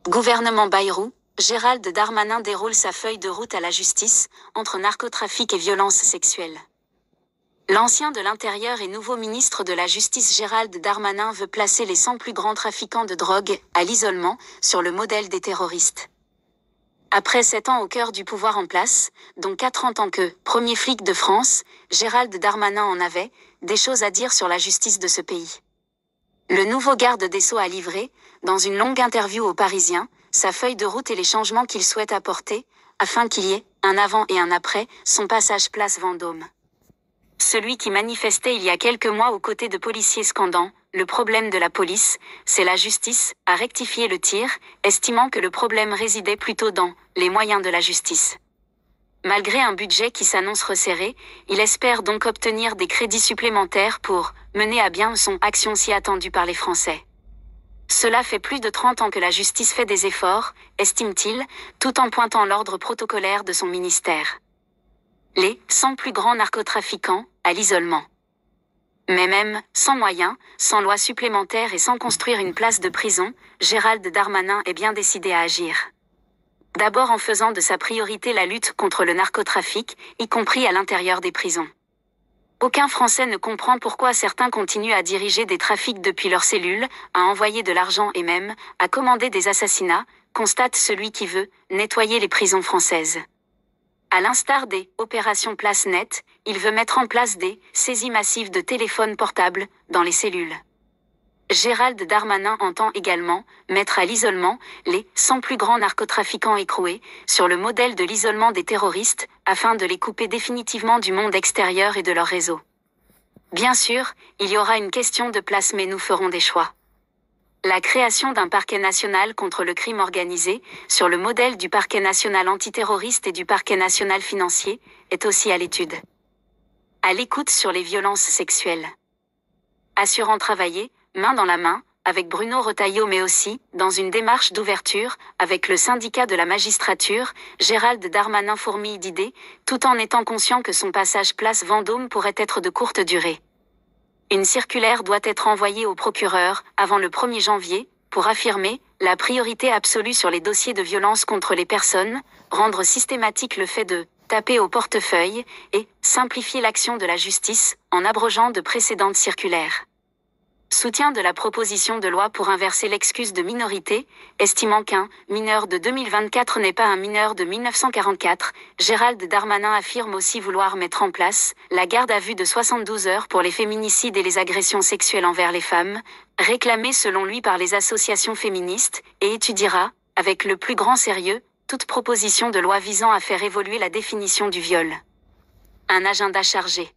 Gouvernement Bayrou, Gérald Darmanin déroule sa feuille de route à la justice, entre narcotrafic et violences sexuelles. L'ancien de l'Intérieur et nouveau ministre de la Justice Gérald Darmanin veut placer les 100 plus grands trafiquants de drogue à l'isolement, sur le modèle des terroristes. Après 7 ans au cœur du pouvoir en place, dont 4 en tant que premier flic de France, Gérald Darmanin en avait des choses à dire sur la justice de ce pays. Le nouveau garde des Sceaux a livré, dans une longue interview aux Parisiens, sa feuille de route et les changements qu'il souhaite apporter, afin qu'il y ait un avant et un après son passage place Vendôme. Celui qui manifestait il y a quelques mois aux côtés de policiers scandant « Le problème de la police, c'est la justice » a rectifié le tir, estimant que le problème résidait plutôt dans les moyens de la justice. Malgré un budget qui s'annonce resserré, il espère donc obtenir des crédits supplémentaires pour mener à bien son action si attendue par les Français. Cela fait plus de 30 ans que la justice fait des efforts, estime-t-il, tout en pointant l'ordre protocolaire de son ministère. Les 100 plus grands narcotrafiquants, à l'isolement. Mais même, sans moyens, sans loi supplémentaire et sans construire une place de prison, Gérald Darmanin est bien décidé à agir. D'abord en faisant de sa priorité la lutte contre le narcotrafic, y compris à l'intérieur des prisons. Aucun Français ne comprend pourquoi certains continuent à diriger des trafics depuis leurs cellules, à envoyer de l'argent et même à commander des assassinats, constate celui qui veut nettoyer les prisons françaises. À l'instar des opérations Place Net, il veut mettre en place des saisies massives de téléphones portables dans les cellules. Gérald Darmanin entend également mettre à l'isolement les 100 plus grands narcotrafiquants écroués, sur le modèle de l'isolement des terroristes, afin de les couper définitivement du monde extérieur et de leur réseau. Bien sûr, il y aura une question de place mais nous ferons des choix. La création d'un parquet national contre le crime organisé, sur le modèle du parquet national antiterroriste et du parquet national financier, est aussi à l'étude. À l'écoute sur les violences sexuelles. Assurant travailler, main dans la main, avec Bruno Retailleau mais aussi, dans une démarche d'ouverture, avec le syndicat de la magistrature, Gérald Darmanin fourmille d'idées, tout en étant conscient que son passage place Vendôme pourrait être de courte durée. Une circulaire doit être envoyée au procureur, avant le 1er janvier, pour affirmer la priorité absolue sur les dossiers de violence contre les personnes, rendre systématique le fait de taper au portefeuille, et simplifier l'action de la justice, en abrogeant de précédentes circulaires. Soutien de la proposition de loi pour inverser l'excuse de minorité, estimant qu'un mineur de 2024 n'est pas un mineur de 1944, Gérald Darmanin affirme aussi vouloir mettre en place la garde à vue de 72 heures pour les féminicides et les agressions sexuelles envers les femmes, réclamée selon lui par les associations féministes, et étudiera, avec le plus grand sérieux, toute proposition de loi visant à faire évoluer la définition du viol. Un agenda chargé.